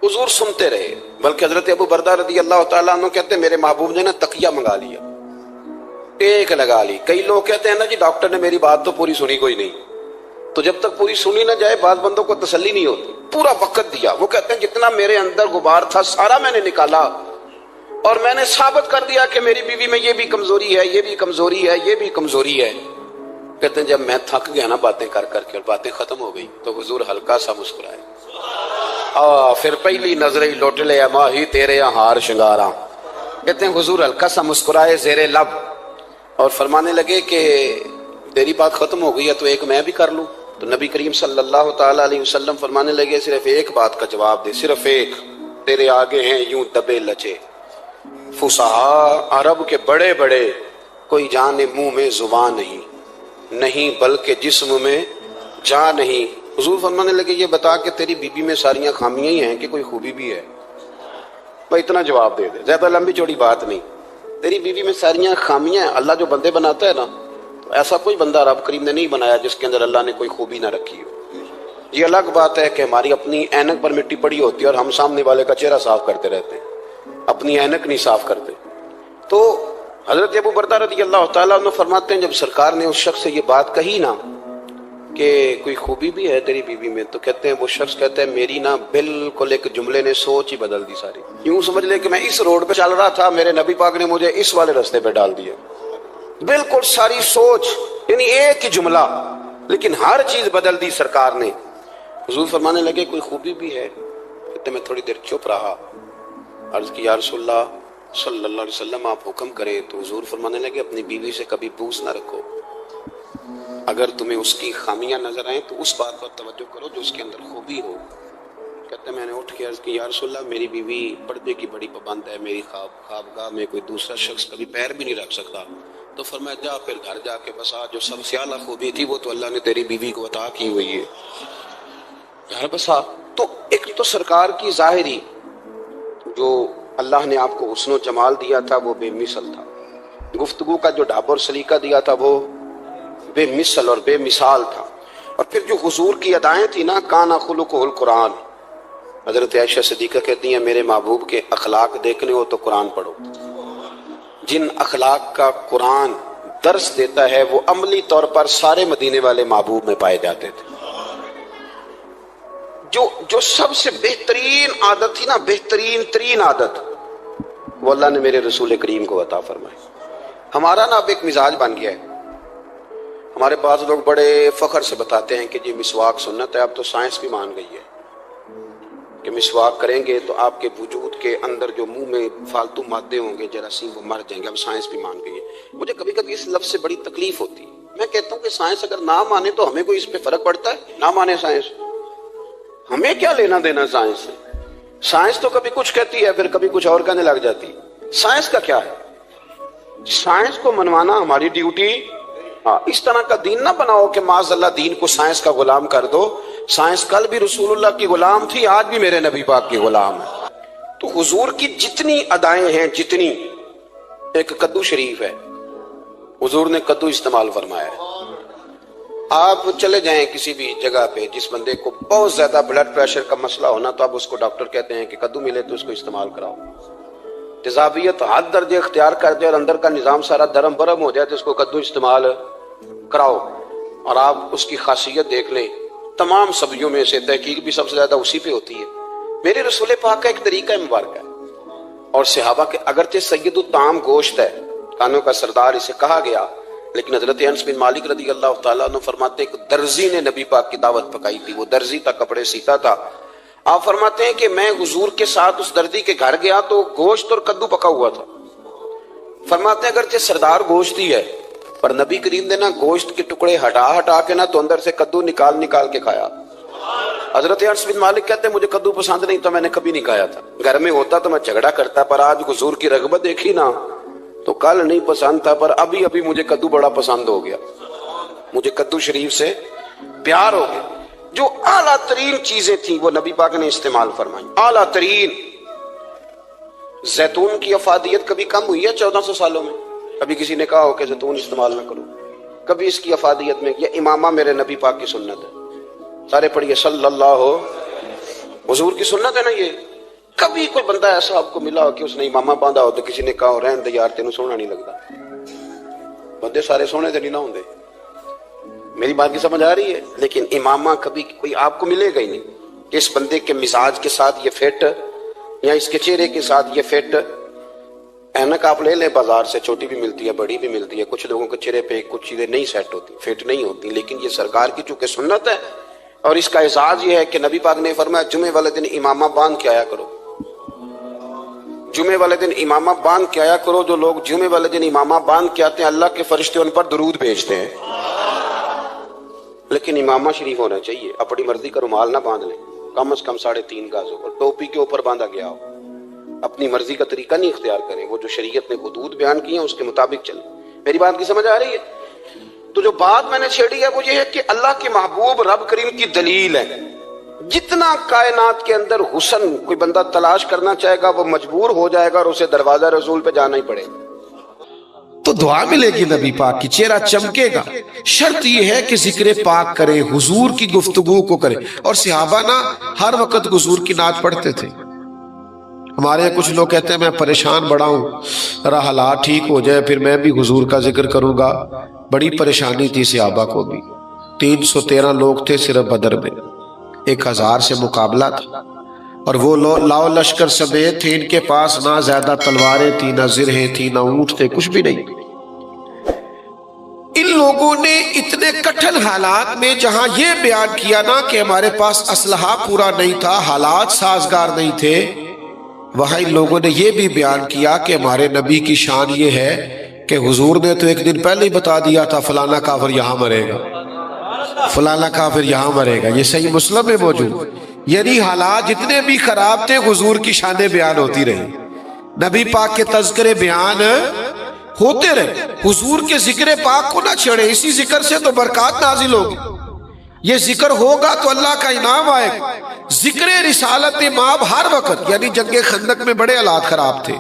B: حضور سنتے رہے، بلکہ حضرت ابو بردہ رضی اللہ تعالیٰ عنہ کہتے ہیں میرے محبوب نے نا تقیہ منگا لیا، ٹیک لگا لی۔ کئی لوگ کہتے ہیں نا جی ڈاکٹر نے میری بات تو پوری سنی کوئی نہیں، تو جب تک پوری سنی نہ جائے بعض بندوں کو تسلی نہیں ہوتی۔ پورا وقت دیا۔ وہ کہتے ہیں جتنا میرے اندر غبار تھا سارا میں نے نکالا، اور میں نے ثابت کر دیا کہ میری بیوی میں یہ بھی کمزوری ہے، یہ بھی کمزوری ہے، یہ بھی کمزوری ہے۔ کہتے ہیں جب میں تھک گیا نا باتیں کر کر کے اور باتیں ختم ہو گئی تو حضور ہلکا سا مسکرائے، پھر پہلی نظر ہی لوٹ لے ماہی تیرے ہار شنگاراں۔ کہتے ہیں حضور ہلکا سا مسکرائے زیر لب اور فرمانے لگے کہ تیری بات ختم ہو گئی ہے تو ایک میں بھی کر لوں۔ تو نبی کریم صلی اللہ تعالیٰ علیہ وسلم فرمانے لگے صرف ایک بات کا جواب دے، صرف ایک، تیرے آگے ہیں یوں دبے لچے فصحا عرب کے بڑے بڑے، کوئی جانے منہ میں زبان نہیں بلکہ جسم میں جان نہیں۔ حضور فرمانے لگے یہ بتا کہ تیری بیوی میں ساریاں خامیاں ہی ہیں کہ کوئی خوبی بھی ہے؟ بھائی اتنا جواب دے دے، زیادہ لمبی چوڑی بات نہیں۔ تیری بیوی میں ساریاں خامیاں ہیں۔ اللہ جو بندے بناتا ہے نا تو ایسا کوئی بندہ رب کریم نے نہیں بنایا جس کے اندر اللہ نے کوئی خوبی نہ رکھی ہو۔ یہ الگ بات ہے کہ ہماری اپنی اینک پر مٹی پڑی ہوتی ہے اور ہم سامنے والے کا چہرہ صاف کرتے رہتے ہیں، اپنی اینک نہیں صاف کرتے۔ تو حضرت ابو بردہ رضی اللہ تعالیٰ عنہ فرماتے ہیں جب سرکار نے اس شخص سے یہ بات کہی نا کہ کوئی خوبی بھی ہے تیری بیوی میں، تو کہتے ہیں وہ شخص کہتا ہے میری نا بالکل ایک جملے نے سوچ ہی بدل دی ساری۔ یوں سمجھ لے کہ میں اس روڈ پہ چل رہا تھا، میرے نبی پاک نے مجھے اس والے رستے پہ ڈال دیا، بالکل ساری سوچ، یعنی ایک ہی جملہ لیکن ہر چیز بدل دی سرکار نے۔ حضور فرمانے لگے کوئی خوبی بھی ہے؟ کہتے میں تھوڑی دیر چپ رہا، عرض کی یا رسول اللہ صلی اللہ علیہ وسلم آپ حکم کریں۔ تو حضور فرمانے لگے اپنی بیوی سے کبھی بوس نہ رکھو، اگر تمہیں اس کی خامیاں نظر آئیں تو اس بات پر توجہ کرو جو اس کے اندر خوبی ہو. کہتے ہیں میں نے اٹھ کے عرض کی یا رسول اللہ میری بیوی پردے کی بڑی پابند ہے، میری خوابگاہ میں کوئی دوسرا شخص کبھی پیر بھی نہیں رکھ سکتا. تو فرمایا جا پھر گھر جا کے بسا، جو سب سے اعلیٰ خوبی تھی وہ تو اللہ نے تیری بیوی کو عطا کی ہوئی ہے، گھر بسا. تو ایک تو سرکار کی ظاہری جو اللہ نے آپ کو حسن و جمال دیا تھا وہ بے مثل تھا، گفتگو کا جو ڈھاب اور سلیقہ دیا تھا وہ بے مثل اور بے مثال تھا. اور پھر جو حضور کی ادائیں تھی نا، کانا خلقہ القرآن. حضرت عائشہ صدیقہ کہتی ہیں میرے محبوب کے اخلاق دیکھنے ہو تو قرآن پڑھو. جن اخلاق کا قرآن درس دیتا ہے وہ عملی طور پر سارے مدینے والے محبوب میں پائے جاتے تھے. جو سب سے بہترین عادت تھی نا، بہترین ترین عادت، وہ اللہ نے میرے رسول کریم کو عطا فرمائی. ہمارا نا اب ایک مزاج بن گیا ہے. ہمارے بعض لوگ بڑے فخر سے بتاتے ہیں کہ جی مسواک سنت ہے. اب تو سائنس بھی مان گئی ہے کہ مسواک کریں گے تو آپ کے وجود کے اندر جو منہ میں فالتو مادے ہوں گے جراثیم وہ مر جائیں گے. اب سائنس بھی مان گئی ہے. مجھے کبھی کبھی اس لفظ سے بڑی تکلیف ہوتی ہے. میں کہتا ہوں کہ سائنس اگر نہ مانے تو ہمیں کوئی اس پہ فرق پڑتا ہے؟ نہ مانے سائنس، ہمیں کیا لینا دینا سائنس سے؟ سائنس تو کبھی کچھ کہتی ہے پھر کبھی کچھ اور کہنے لگ جاتی. سائنس کا کیا ہے؟ سائنس کو منوانا ہماری ڈیوٹی. اس طرح کا دین نہ بناؤ کہ معاذ اللہ دین کو سائنس کا غلام کر دو. سائنس کل بھی رسول اللہ کی غلام تھی، آج بھی میرے نبی پاک کی غلام ہے. تو حضور کی جتنی ادائیں ہیں، جتنی، ایک کدو شریف ہے، حضور نے کدو استعمال فرمایا ہے. آپ چلے جائیں کسی بھی جگہ پہ، جس بندے کو بہت زیادہ بلڈ پریشر کا مسئلہ ہونا تو اب اس کو ڈاکٹر کہتے ہیں کہ کدو ملے تو اس کو استعمال کراؤ. تیزابیت حد درجے اختیار کر دے اور اندر کا نظام سارا درم برم ہو جائے تو اس کو کدو استعمال کراؤ. اور آپ اس کی خاصیت دیکھ لیں. تمام سبزیوں میں سے تحقیق بھی سب سے زیادہ اسی پہ ہوتی ہے. میرے رسول پاک کا ایک طریقہ مبارک ہے. اور صحابہ کے اگرچہ سید الطعام گوشت ہے، کانوں کا سردار اسے کہا گیا، لیکن حضرت انس بن مالک رضی اللہ تعالیٰ عنہ فرماتے ہیں کہ درزی نے نبی پاک کی دعوت پکائی تھی. وہ درزی تھا، کپڑے سیتا تھا. آپ فرماتے ہیں کہ میں حضور کے ساتھ اس درزی کے گھر گیا تو گوشت اور کدو پکا ہوا تھا. فرماتے ہیں اگرچہ سردار گوشت ہی ہے پر نبی کریم نے نا گوشت کے ٹکڑے ہٹا کے نا تو اندر سے کدو نکال کے کھایا. حضرت انس بن مالک کہتے ہیں مجھے کدو پسند نہیں تھا، میں نے کبھی نہیں کھایا تھا. گھر میں ہوتا تو میں جھگڑا کرتا، پر آج حضور کی رغبت دیکھی نا تو کل نہیں پسند تھا پر ابھی مجھے کدو بڑا پسند ہو گیا. مجھے کدو شریف سے پیار ہو گیا. جو اعلیٰ ترین چیزیں تھیں وہ نبی پاک نے استعمال فرمائی. اعلیٰ ترین. زیتون کی افادیت کبھی کم ہوئی ہے 1400 سالوں میں؟ کبھی کسی نے کہا ہو کہ زیتون استعمال نہ کرو؟ کبھی اس کی افادیت میں؟ یہ امامہ میرے نبی پاک کی سنت ہے. سارے پڑھیے صلی اللہ، حضور کی سنت ہے نا یہ. کبھی کوئی بندہ ایسا آپ کو ملا ہو کہ اس نے امامہ باندھا ہو تو کسی نے کہا رہن دے یار تینوں سونا نہیں لگتا؟ بندے سارے سونے تو نہیں نہ ہوں گے. میری بات کی سمجھ آ رہی ہے؟ لیکن امامہ کبھی کوئی آپ کو ملے گا ہی نہیں کہ اس بندے کے مزاج کے ساتھ یہ فٹ یا اس کے چہرے کے ساتھ یہ فٹ. اینک آپ لے لیں بازار سے، چھوٹی بھی ملتی ہے بڑی بھی ملتی ہے. کچھ لوگوں کے چہرے پہ کچھ چیزیں نہیں سیٹ ہوتی، فٹ نہیں ہوتی. لیکن یہ سرکار کی چونکہ سنت ہے اور اس کا اعزاز یہ ہے کہ نبی پاک نے فرمایا جمعے والے دن امامہ باندھ کے آیا کرو. جمعے والے دن امامہ باندھ کے آیا کرو. جو لوگ جمعے والے دن امامہ باندھ کے آتے ہیں اللہ کے فرشتے ان پر درود بھیجتے ہیں. لیکن امامہ شریف ہونا چاہیے. اپنی مرضی کا رومال نہ باندھ لیں، کم از کم 3.5 گز ہو اور ٹوپی کے اوپر باندھا گیا ہو. اپنی مرضی کا طریقہ نہیں اختیار کریں. وہ جو شریعت نے حدود بیان کی ہیں اس کے مطابق چلیں. میری بات کی سمجھ آ رہی ہے؟ تو جو بات میں نے چھیڑی ہے وہ یہ ہے کہ اللہ کے محبوب رب کریم کی دلیل ہے. جتنا کائنات کے اندر حسن کوئی بندہ تلاش کرنا چاہے گا وہ مجبور ہو جائے گا اور اسے دروازہ رسول پہ جانا ہی پڑے گا.
A: تو دعا ملے گی نبی پاک کی، چہرہ چمکے گا. شرط یہ ہے کہ ذکر پاک کرے، حضور کی گفتگو کو کرے. اور صحابہ نا ہر وقت حضور کی نعت پڑھتے تھے. ہمارے کچھ لوگ کہتے ہیں میں پریشان بڑا ہوں، ذرا حالات ٹھیک ہو جائے پھر میں بھی حضور کا ذکر کروں گا. بڑی پریشانی تھی صحابہ کو بھی. 313 لوگ تھے صرف بدر میں، 1000 سے مقابلہ تھا. اور وہ لاؤ لشکر سمیت تھے. ان کے پاس نہ زیادہ تلواریں تھیں، نہ زرہیں تھیں، نہ اونٹ تھے، کچھ بھی نہیں. ان لوگوں نے اتنے کٹھن حالات میں جہاں یہ بیان کیا نا کہ ہمارے پاس اسلحہ پورا نہیں تھا، حالات سازگار نہیں تھے، وہاں ان لوگوں نے یہ بھی بیان کیا کہ ہمارے نبی کی شان یہ ہے کہ حضور نے تو ایک دن پہلے ہی بتا دیا تھا فلانا کافر یہاں مرے گا. فلانا کافر یہاں مرے گا، یہ صحیح مسلم میں موجود۔ یعنی حالات جتنے بھی خراب تھے حضور کی شانیں بیان ہوتی رہی، نبی پاک کے تذکرے بیان ہوتے رہے، حضور کے ذکر پاک کو نہ چھیڑے، اسی ذکر سے تو برکات نازل ہوگی، یہ ذکر ہوگا تو اللہ کا انعام آئے گا۔ ذکر رسالت مآب ہر وقت، یعنی جنگ خندق میں بڑے حالات خراب تھے،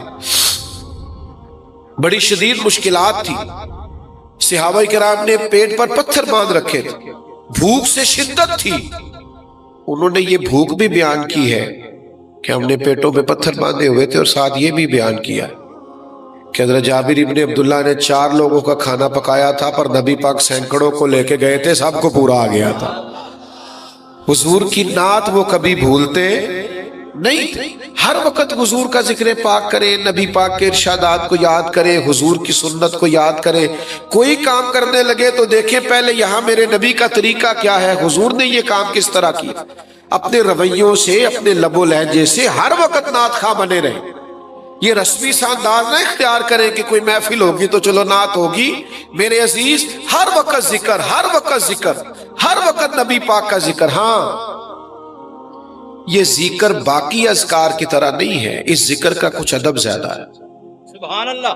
A: بڑی شدید مشکلات تھی، صحابہ کرام نے پیٹ پر پتھر باندھ رکھے تھے، بھوک سے شدت تھی، انہوں نے یہ بھوک بھی بیان کی ہے کہ ہم نے پیٹوں پہ پتھر باندھے ہوئے تھے، اور ساتھ یہ بھی بیان کیا کہ حضرت جابر ابن عبداللہ نے 4 لوگوں کا کھانا پکایا تھا، پر نبی پاک سینکڑوں کو لے کے گئے تھے، سب کو پورا آ گیا تھا۔ حضور کی نعت وہ کبھی بھولتے نہیں تھے، ہر وقت حضور کا ذکر پاک کریں، نبی پاک کے ارشادات کو یاد کریں، حضور کی سنت کو یاد کریں۔ کوئی کام کرنے لگے تو دیکھیں پہلے یہاں میرے نبی کا طریقہ کیا ہے، حضور نے یہ کام کس طرح کیا۔ اپنے رویوں سے، اپنے لب و لہجے سے ہر وقت نعت خواہ بنے رہیں۔ یہ رسمی سا انداز نہ اختیار کریں کہ کوئی محفل ہوگی تو چلو نعت ہوگی۔ میرے عزیز، ہر وقت ذکر، ہر وقت ذکر، ہر وقت نبی پاک کا ذکر۔ ہاں، یہ ذکر باقی اذکار کی طرح نہیں ہے، اس ذکر کا کچھ ادب زیادہ ہے۔
C: سبحان اللہ۔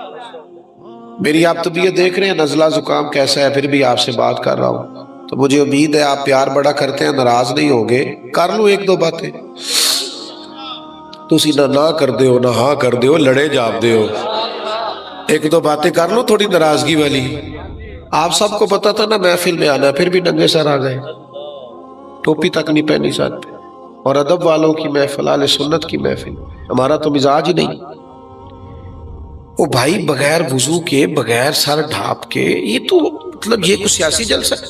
A: میری آپ طبیعت دیکھ رہے ہیں، نزلہ زکام کیسا ہے، پھر بھی آپ سے بات کر رہا ہوں، تو مجھے امید ہے آپ پیار بڑا کرتے ہیں، ناراض نہیں ہوگے۔ کر لوں 1-2 باتیں، تسی نہ کر دے ہو، نہ ہاں کر دے ہو، لڑے جاب دے ہو، 1-2 باتیں کر لو تھوڑی ناراضگی والی۔ آپ سب کو پتا تھا نا محفل میں آنا، پھر بھی ننگے سر آ گئے، ٹوپی تک نہیں پہنی ساتھ پہ، اور ادب والوں کی محفل، اہل سنت کی محفل، ہمارا تو مزاج ہی نہیں۔ وہ بھائی بغیر وضو کے، بغیر سر ڈھانپ کے، یہ تو مطلب یہ کچھ سیاسی جلسہ ہے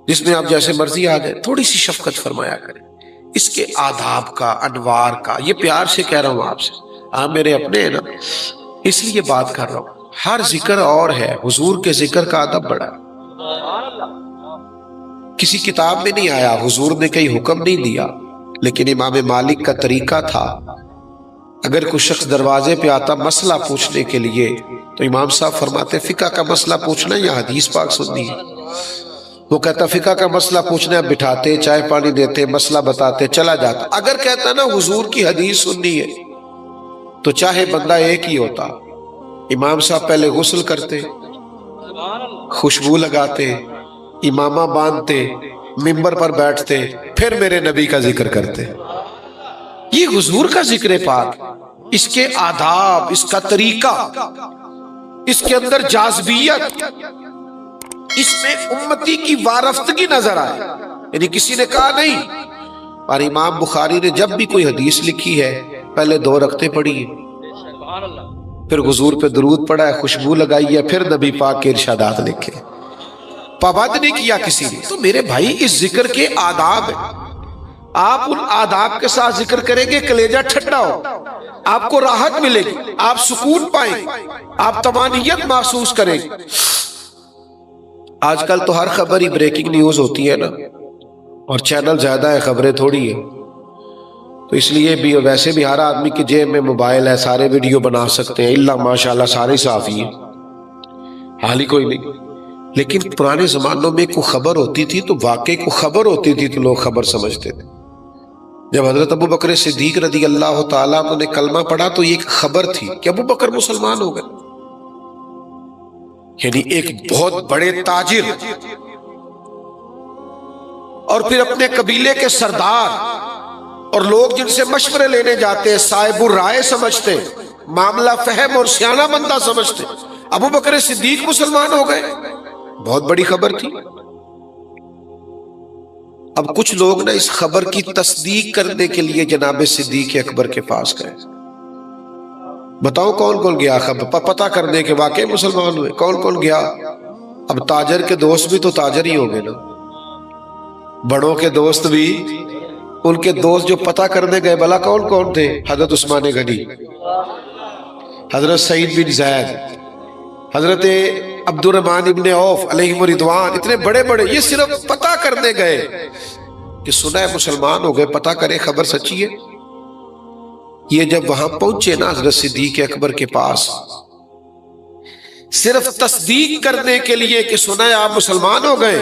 A: جس میں آپ جیسے مرضی آ گئے۔ تھوڑی سی شفقت فرمایا کریں، اس کے آداب کا، انوار کا، یہ پیار سے کہہ رہا ہوں آپ سے، آپ میرے اپنے ہیں نا، اس لیے بات کر رہا ہوں۔ ہر ذکر اور ہے، حضور کے ذکر کا ادب بڑا ہے، کسی کتاب میں نہیں آیا، حضور نے کہیں حکم نہیں دیا، لیکن امام مالک کا طریقہ تھا، اگر کوئی شخص دروازے پہ آتا مسئلہ پوچھنے کے لیے تو امام صاحب فرماتے فقہ کا مسئلہ پوچھنا ہے یا حدیث پاک سننی ہے؟ وہ کہتا فقہ کا مسئلہ پوچھنا ہے، بٹھاتے، چائے پانی دیتے، مسئلہ بتاتے، چلا جاتا۔ اگر کہتا نا حضور کی حدیث سننی ہے تو چاہے بندہ ایک ہی ہوتا، امام صاحب پہلے غسل کرتے، خوشبو لگاتے، امامہ باندھتے، ممبر پر بیٹھتے، پھر میرے نبی کا ذکر کرتے۔ یہ حضور کا ذکر پاک، اس کے آداب، اس کا طریقہ، اس کے اندر جاذبیت، اس میں امتی کی وارفتگی نظر آئے۔ یعنی کسی نے کہا نہیں، اور امام بخاری نے جب بھی کوئی حدیث لکھی ہے پہلے 2 رکعتیں پڑھی ہیں، پھر حضور پہ درود پڑھا ہے، خوشبو لگائی ہے، پھر نبی پاک کے ارشادات لکھے، پابند نہیں کیا کسی نے۔ تو میرے بھائی اس ذکر کے آداب ہیں، آپ ان آداب کے ساتھ ذکر کریں گے، کلیجہ ٹھنڈا ہو، آپ کو راحت ملے گی، آپ سکون پائیں گے، آپ طمانینت محسوس کریں گے۔ آج کل تو ہر خبر ہی بریکنگ نیوز ہوتی ہے نا، اور چینل زیادہ ہے، خبریں تھوڑی ہیں، تو اس لیے بھی ویسے بھی ہر آدمی کی جیب میں موبائل ہے، سارے ویڈیو بنا سکتے ہیں، اللہ ماشاءاللہ سارے صحافی ہیں، حال ہی کوئی نہیں۔ لیکن پرانے زمانوں میں کوئی خبر ہوتی تھی تو واقعی کوئی خبر ہوتی تھی تو لوگ خبر سمجھتے تھے۔ جب حضرت ابو بکر صدیق رضی اللہ تعالیٰ عنہ نے کلمہ پڑھا تو یہ ایک خبر تھی کہ ابو بکر مسلمان ہو گئے، یعنی ایک بہت بڑے تاجر اور پھر اپنے قبیلے کے سردار اور لوگ جن سے مشورے لینے جاتے ہیں، صاحب الرائے سمجھتے، معاملہ فہم اور سیانہ بندہ سمجھتے، ابو بکر صدیق مسلمان ہو گئے، بہت بڑی خبر تھی۔ اب کچھ لوگ نا اس خبر کی تصدیق کرنے کے لیے جناب صدیق اکبر کے پاس گئے، بتاؤ کون کون گیا خبر پتہ کرنے کے، واقعی مسلمان ہوئے، کون کون گیا؟ اب تاجر کے دوست بھی تو تاجر ہی ہو گئے نا، بڑوں کے دوست بھی، ان کے دوست جو پتہ کرنے گئے بھلا کون کون تھے؟ حضرت عثمان غنی، حضرت سعید بن زید، حضرت عبد الرحمن ابن عوف علیہم رضوان، اتنے بڑے بڑے، یہ صرف پتہ کرنے گئے کہ سنا ہے مسلمان ہو گئے، پتہ کرے خبر سچی ہے۔ یہ جب وہاں پہنچے نا حضرت صدیق اکبر کے پاس، صرف تصدیق کرنے کے لیے کہ سنا ہے آپ مسلمان ہو گئے،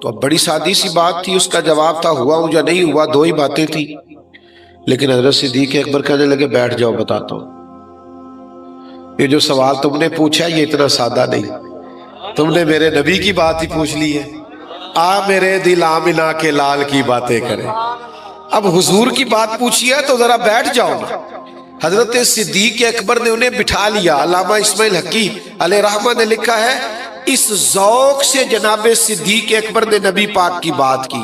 A: تو اب بڑی سادی سی بات تھی، اس کا جواب تھا ہوا ہوں یا نہیں ہوا، دو ہی باتیں تھی. لیکن حضرت صدیق اکبر کہنے لگے بیٹھ جاؤ بتاتا ہوں. یہ جو سوال تم نے پوچھا یہ اتنا سادہ نہیں، تم نے میرے نبی کی بات ہی پوچھ لی ہے. میرے دل آمنہ کے لال کی باتیں کرے. اب حضور کی بات پوچھی ہے تو ذرا بیٹھ جاؤ. حضرت صدیق اکبر نے انہیں بٹھا لیا. علامہ اسماعیل حقی علیہ رحمہ نے لکھا ہے اس ذوق سے جناب صدیق اکبر نے نبی پاک کی بات کی.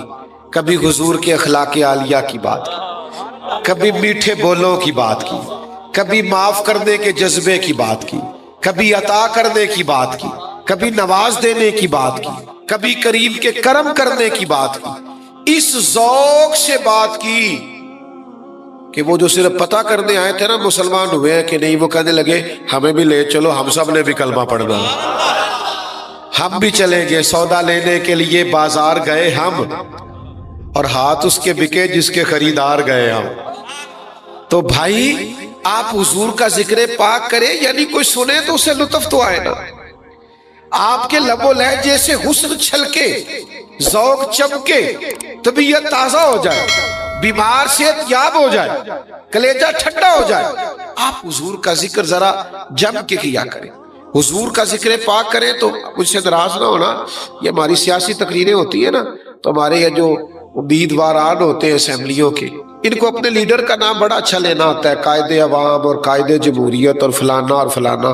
A: کبھی حضور کے اخلاق عالیہ کی بات کی، کبھی میٹھے بولوں کی بات کی، کبھی معاف کرنے کے جذبے کی بات کی، کبھی عطا کرنے کی بات کی، کبھی نواز دینے کی بات کی، کبھی کریم کے کرم کرنے کی بات کی. اس ذوق سے بات کی کہ وہ جو صرف پتہ کرنے آئے تھے نا مسلمان ہوئے ہیں کہ نہیں، وہ کہنے لگے ہمیں بھی لے چلو، ہم سب نے بھی کلمہ پڑھنا، ہم بھی چلیں گے. سودا لینے کے لیے بازار گئے ہم، اور ہاتھ اس کے بکے جس کے خریدار گئے ہم. تو بھائی آپ حضور کا ذکر پاک کریں، یعنی کوئی سنے تو اسے لطف تو آئے نا. آپ کے لب و لہجے سے حسن چھلکے، ذوق چمکے، طبیعت تازہ ہو جائے، بیمار صحت یاب ہو جائے، کلیجہ ٹھنڈا ہو جائے. آپ حضور کا ذکر ذرا جم کے کیا کریں، حضور کا ذکر پاک کریں. تو مجھ سے ناراض نہ ہونا، یہ ہماری سیاسی تقریریں ہوتی ہیں نا، تو ہمارے یہ جو امیدواران ہوتے ہیں اسمبلیوں کے، ان کو اپنے لیڈر کا نام بڑا اچھا لینا ہوتا ہے، قائد عوام اور قائد جمہوریت اور فلانا اور فلانا.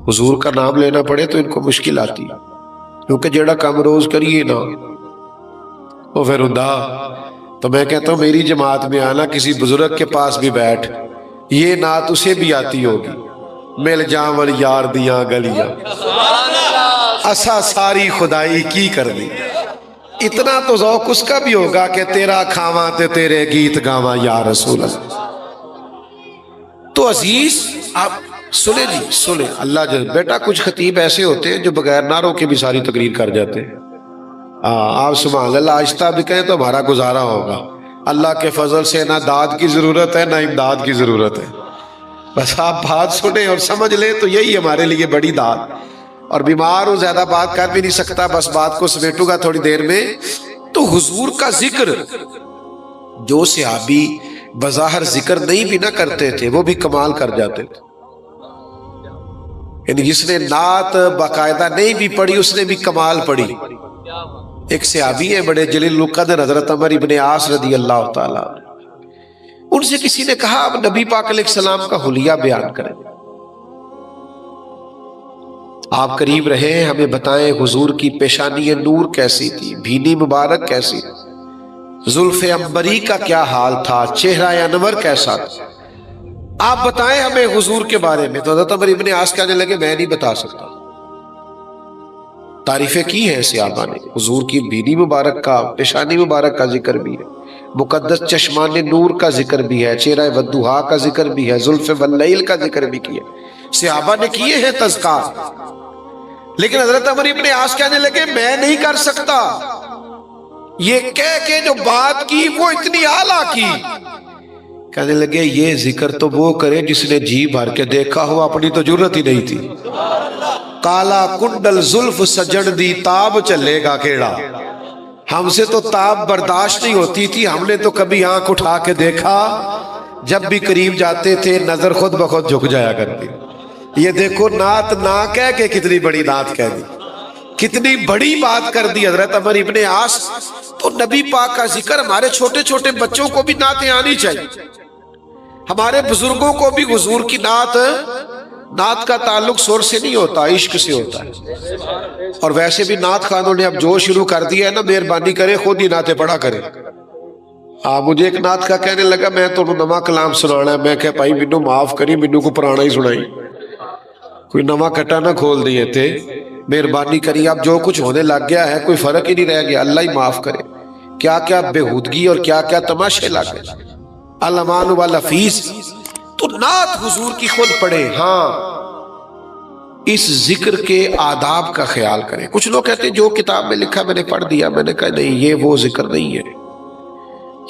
A: حضور کا نام لینا پڑے تو ان کو مشکل آتی ہے، کیونکہ جیڑا کام روز کریے نا وہ پھر ہوندا. تو میں کہتا ہوں میری جماعت میں آنا، کسی بزرگ کے پاس بھی بیٹھ، یہ نعت اسے بھی آتی ہوگی، مل جاون یار دیاں گلیاں اسا ساری خدائی کی کر دی. اتنا تو ذوق اس کا بھی ہوگا کہ تیرا کھاواں تے تیرے گیت گاواں یا رسول اللہ. تو عزیز آپ سنیں جی، سنیں. اللہ جل بیٹا کچھ خطیب ایسے ہوتے ہیں جو بغیر نعروں کے بھی ساری تقریر کر جاتے ہیں. آپ سبحان اللہ آہستہ بھی کہیں تو ہمارا گزارا ہوگا. اللہ کے فضل سے نہ داد کی ضرورت ہے نہ امداد کی ضرورت ہے، بس آپ بات سنیں اور سمجھ لیں تو یہی ہمارے لیے بڑی داد. اور بیمار ہوں، زیادہ بات کر بھی نہیں سکتا، بس بات کو سمیٹوں گا تھوڑی دیر میں. تو حضور کا ذکر جو صحابی بظاہر ذکر نہیں بھی نہ کرتے تھے وہ بھی کمال کر جاتے تھے. یعنی جس نے نعت باقاعدہ نہیں بھی پڑھی اس نے بھی کمال پڑھی. ایک صحابی ہیں بڑے جلیل القدر حضرت عمر ابن عاص رضی اللہ تعالیٰ، ان سے کسی نے کہا اب نبی پاک علیہ السلام کا حلیہ بیان کریں. آپ قریب رہے ہیں، ہمیں بتائیں حضور کی پیشانی نور کیسی تھی، بھینی مبارک کیسی تھی، زلف عنبری کا کیا حال تھا، چہرہ انور کیسا تھا، آپ بتائیں ہمیں حضور کے بارے میں. تو حضرت عمر ابن عاص کہنے لگے میں نہیں بتا سکتا. تعریفیں کی ہیں صحابہ نے، حضور کی بھینی مبارک کا، پیشانی مبارک کا ذکر بھی ہے، مقدس چشمان نور کا ذکر بھی ہے، چہرہ والضحیٰ کا ذکر بھی ہے، زلف واللیل کا ذکر بھی کیا. صحابہ نے کیے ہیں تذکار. لیکن حضرت عمر ابن عاص کہنے لگے میں نہیں کر سکتا. یہ کہہ کے جو بات کی وہ اتنی اعلیٰ کی. کہنے لگے یہ ذکر تو وہ کرے جس نے جی بھر کے دیکھا ہو، اپنی تو جرت ہی نہیں تھی. کالا کنڈل زلف سجن دی تاب چلے گا کیڑا. ہم سے تو تاب برداشت نہیں ہوتی تھی، ہم نے تو کبھی آنکھ اٹھا کے دیکھا، جب بھی قریب جاتے تھے نظر خود بخود جھک جایا کرتی. یہ دیکھو نعت نہ کہہ کے کتنی بڑی نعت کہہ دی، کتنی بڑی بات کر دی حضرت عمر ابن عاص. تو نبی پاک کا ذکر، ہمارے چھوٹے چھوٹے بچوں کو بھی نعتیں آنی چاہیے، ہمارے بزرگوں کو بھی حضور کی نعت کا تعلق سر سے نہیں ہوتا، عشق سے ہوتا ہے. اور ویسے بھی نعت خانوں نے اب جو شروع کر دیا ہے نا، مہربانی کرے خود ہی نعتیں پڑھا کرے. مجھے ایک نعت کا کہنے لگا میں تو نواں کلام سنانا ہے. میں کہ بھائی مینوں معاف کری، مینوں کو پرانا ہی سنائی، کوئی نواں کٹا نہ کھول دیے تھے. مہربانی کری، اب جو کچھ ہونے لگ گیا ہے کوئی فرق ہی نہیں رہ گیا، اللہ ہی معاف کرے. کیا کیا بےہودگی اور کیا کیا تماشے لگ گئے. الامان والفیس. تو نعت حضور کی خود پڑھے. ہاں اس ذکر کے آداب کا خیال کریں. کچھ لوگ کہتے ہیں جو کتاب میں لکھا میں نے پڑھ دیا. میں نے کہا نہیں، یہ وہ ذکر نہیں ہے،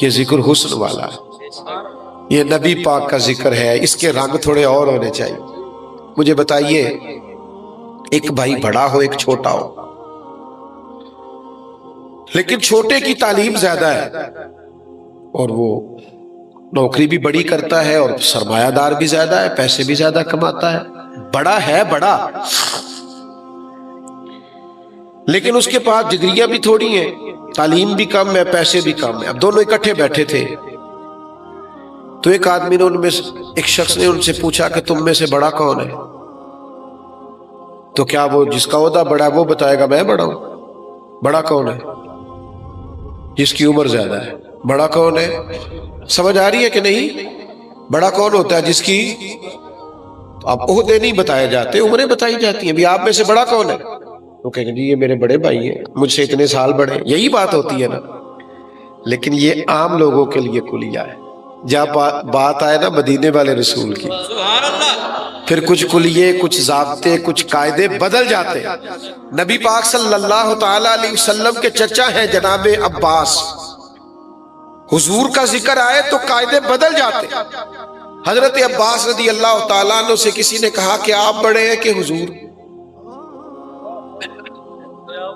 A: یہ ذکر حسن والا ہے، یہ نبی پاک کا ذکر ہے. اس کے رنگ تھوڑے اور ہونے چاہیے. مجھے بتائیے ایک بھائی بڑا ہو ایک چھوٹا ہو، لیکن چھوٹے کی تعلیم زیادہ ہے اور وہ نوکری بھی بڑی کرتا ہے اور سرمایہ دار بھی زیادہ ہے، پیسے بھی زیادہ کماتا ہے، بڑا ہے بڑا، لیکن اس کے پاس ڈگریاں بھی تھوڑی ہیں، تعلیم بھی کم ہے، پیسے بھی کم ہے۔ اب دونوں اکٹھے بیٹھے تھے تو ایک آدمی نے ایک شخص نے ان سے پوچھا کہ تم میں سے بڑا کون ہے؟ تو کیا وہ جس کا عہدہ بڑا ہے وہ بتائے گا میں بڑا ہوں؟ بڑا کون ہے؟ جس کی عمر زیادہ ہے۔ بڑا کون ہے؟ سمجھ آ رہی ہے کہ نہیں؟ بڑا کون ہوتا ہے؟ جس کی، اب عہدے نہیں بتائے جاتے، عمریں بتائی جاتی ہیں۔ بھی آپ میں سے بڑا کون ہے؟ وہ کہیں گے جی یہ میرے بڑے بھائی ہیں، مجھ سے اتنے سال بڑے، یہی بات ہوتی ہے نا۔ لیکن یہ عام لوگوں کے لیے کلیہ ہے۔ جب بات آئے نا مدینے والے رسول کی،
C: سبحان اللہ،
A: پھر کچھ کلیے، کچھ ضابطے، کچھ قاعدے بدل جاتے ہیں۔ نبی پاک صلی اللہ تعالی علیہ وسلم کے چچا ہیں جناب عباس، حضور کا ذکر آئے تو قاعدے بدل جاتے۔ حضرت عباس رضی اللہ تعالیٰ عنہ سے کسی نے کہا کہ آپ بڑے ہیں کہ حضور؟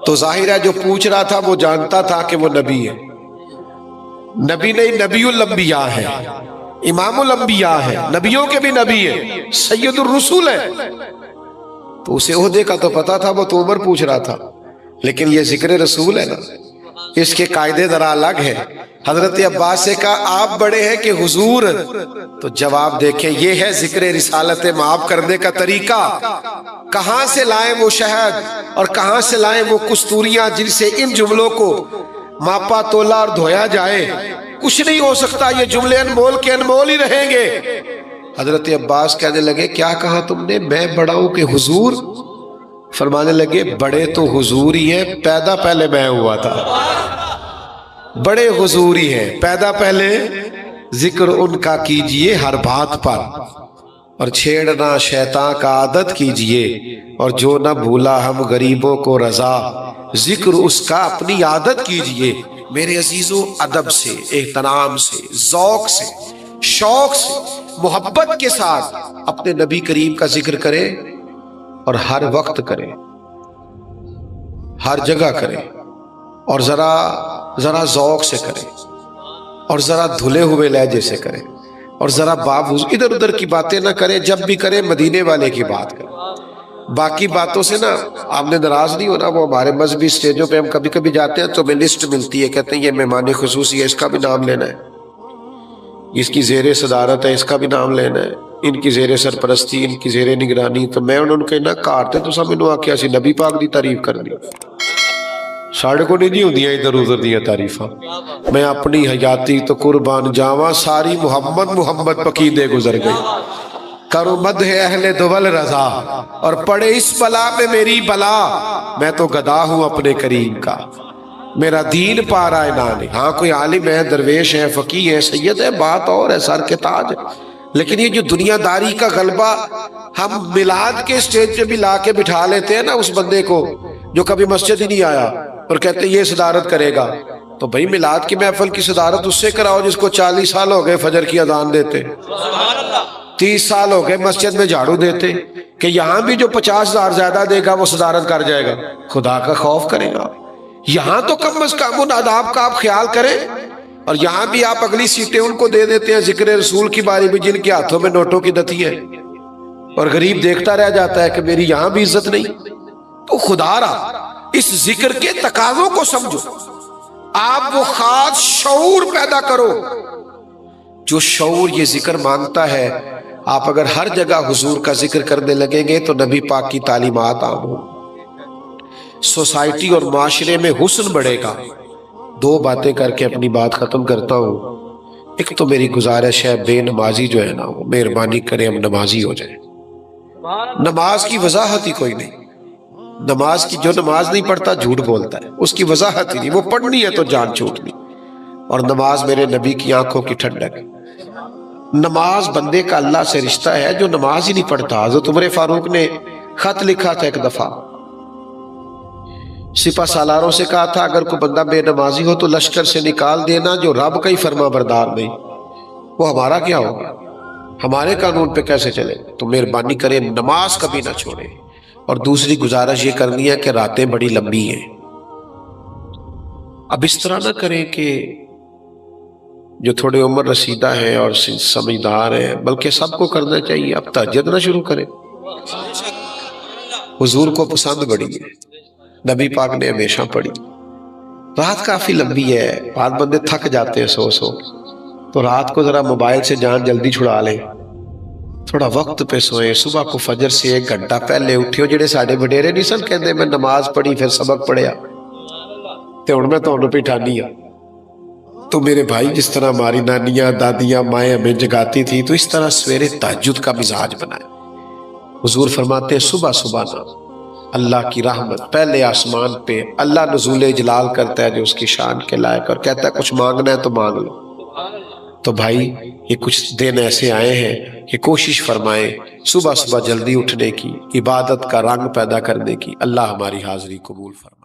A: تو ظاہر ہے جو پوچھ رہا تھا وہ جانتا تھا کہ وہ نبی ہے، نبی نہیں، نبی الانبیاء ہے، امام الانبیاء ہے، نبیوں کے بھی نبی ہے، سید الرسول ہے۔ تو اسے عہدے کا تو پتا تھا، وہ تو عمر پوچھ رہا تھا، لیکن یہ ذکر رسول ہے نا، اس کے قاعدے ذرا الگ ہے۔ حضرت عباس سے کہا آپ بڑے ہیں کہ حضور؟ تو جواب دیکھیں، یہ ہے ذکر رسالت معاف کرنے کا طریقہ۔ کہاں سے لائیں وہ شہد اور کہاں سے لائیں وہ کستوریاں جن سے ان جملوں کو ماپا تولا اور دھویا جائے؟ کچھ نہیں ہو سکتا، یہ جملے انمول کے انمول ہی رہیں گے۔ حضرت عباس کہنے لگے کیا کہا تم نے؟ میں بڑا ہوں کہ حضور؟ فرمانے لگے بڑے تو حضور ہی ہیں، پیدا پہلے میں ہوا تھا۔ بڑے حضور ہی ہیں، پیدا پہلے ذکر ان کا کیجئے ہر بات پر، اور چھیڑنا شیطان کا عادت کیجئے، اور جو نہ بھولا ہم غریبوں کو رضا، ذکر اس کا اپنی عادت کیجئے۔ میرے عزیزوں، ادب سے، احترام سے، ذوق سے، شوق سے، محبت کے ساتھ اپنے نبی کریم کا ذکر کریں، اور ہر وقت کریں، ہر جگہ کریں، اور ذرا ذوق سے کریں، اور ذرا دھلے ہوئے لہجے سے کریں، اور ذرا ادھر ادھر کی باتیں نہ کریں۔ جب بھی کریں مدینے والے کی بات کریں۔ باقی باتوں سے نا آپ نے ناراض نہیں ہونا۔ وہ ہمارے مذہبی سٹیجوں پہ ہم کبھی کبھی جاتے ہیں تو ہمیں لسٹ ملتی ہے، کہتے ہیں یہ مہمان خصوصی ہے، اس کا بھی نام لینا ہے، اس کی زیر صدارت ہے، اس کا بھی نام لینا ہے، ان کی زیر سرپرستی، ان کی زیر نگرانی۔ تو میں انہوں نے کہنا کارتے تو سب انہوں آکیا سی نبی پاک دی تعریف کرنی، ساڑھے کو نہیں ہوندیاں ادھر ادھر دیا تعریفاں۔ میں اپنی حیاتی تو قربان جاواں، ساری محمد پکیدے گزر گئی۔ کرو مدح اہل دول رضا، اور پڑے اس بلا میں میری بلا، میں تو گدا ہوں اپنے کریم کا، میرا دین پارا انان۔ ہاں کوئی عالم ہے، درویش ہے، فقیہ ہے، سید ہے، بات اور ہے، سر کے تاج ہے، لیکن یہ جو دنیا داری کا غلبہ ہم میلاد کے سٹیج پہ بھی لا کے بٹھا لیتے ہیں نا اس بندے کو جو کبھی مسجد ہی نہیں آیا، اور کہتے ہیں یہ صدارت کرے گا۔ تو بھائی میلاد کی محفل کی صدارت اس سے کراؤ جس کو 40 سال ہو گئے فجر کی اذان دیتے، 30 سال ہو گئے مسجد میں جھاڑو دیتے، کہ یہاں بھی جو 50,000 زیادہ دے گا وہ صدارت کر جائے گا۔ خدا کا خوف کرے گا، یہاں تو کم از کم ان آداب کا آپ خیال کریں، اور یہاں بھی آپ اگلی سیٹیں ان کو دے دیتے ہیں ذکر رسول کی باری میں جن کے ہاتھوں میں نوٹوں کی دتی ہے، اور غریب دیکھتا رہ جاتا ہے کہ میری یہاں بھی عزت نہیں۔ تو خدا را اس ذکر کے تقاضوں کو سمجھو، آپ وہ خاص شعور پیدا کرو جو شعور یہ ذکر مانگتا ہے۔ آپ اگر ہر جگہ حضور کا ذکر کرنے لگیں گے تو نبی پاک کی تعلیمات عام ہوں، سوسائٹی اور معاشرے میں حسن بڑھے گا۔ دو باتیں کر کے اپنی بات ختم کرتا ہوں۔ ایک تو میری گزارش ہے، بے نمازی جو ہے نا وہ مہربانی کرے ہم نمازی ہو جائیں۔ نماز کی وضاحت ہی کوئی نہیں، نماز کی جو نماز نہیں پڑھتا جھوٹ بولتا ہے، اس کی وضاحت ہی نہیں، وہ پڑھنی ہے تو جان چھوٹنی۔ اور نماز میرے نبی کی آنکھوں کی ٹھنڈک ہے۔ نماز بندے کا اللہ سے رشتہ ہے جو نماز ہی نہیں پڑھتا۔ حضرت عمر فاروق نے خط لکھا تھا ایک دفعہ، سپہ سالاروں سے کہا تھا اگر کوئی بندہ بے نمازی ہو تو لشکر سے نکال دینا، جو رب کا ہی فرما بردار نہیں، وہ ہمارا کیا ہوگا، ہمارے قانون پہ کیسے چلے؟ تو مہربانی کریں نماز کبھی نہ چھوڑیں۔ اور دوسری گزارش یہ کرنی ہے کہ راتیں بڑی لمبی ہیں، اب اس طرح نہ کریں کہ جو تھوڑے عمر رسیدہ ہیں اور سمجھدار ہیں، بلکہ سب کو کرنا چاہیے. اب تہجد نہ شروع کریں. حضور کو پسند بڑی ہے، نبی پاک نے ہمیشہ پڑھی. رات کافی لمبی ہے، بعض بندے تھک جاتے ہیں سو تو رات کو ذرا موبائل سے جان جلدی چھڑا لیں، تھوڑا وقت پہ سوئیں. صبح کو فجر سے 1 گھنٹہ پہلے اٹھیو. جڑے ساڈے وڈیرے نہیں سن کہندے میں نماز پڑھی پھر سبق پڑھیا تے ہن میں تانوں پہ ٹھانی ہاں. تو میرے بھائی، جس طرح ہماری نانیاں دادیاں مائیں ہمیں جگاتی تھی، تو اس طرح سویرے تہجد کا مزاج بنائیں. حضور فرماتے ہیں صبح صبح نہ اللہ کی رحمت پہلے آسمان پہ اللہ نزول جلال کرتا ہے جو اس کی شان کے لائق، اور کہتا ہے کچھ مانگنا ہے تو مانگ لو. تو بھائی، یہ کچھ دن ایسے آئے ہیں کہ کوشش فرمائیں صبح صبح جلدی اٹھنے کی، عبادت کا رنگ پیدا کرنے کی. اللہ ہماری حاضری قبول فرمائے.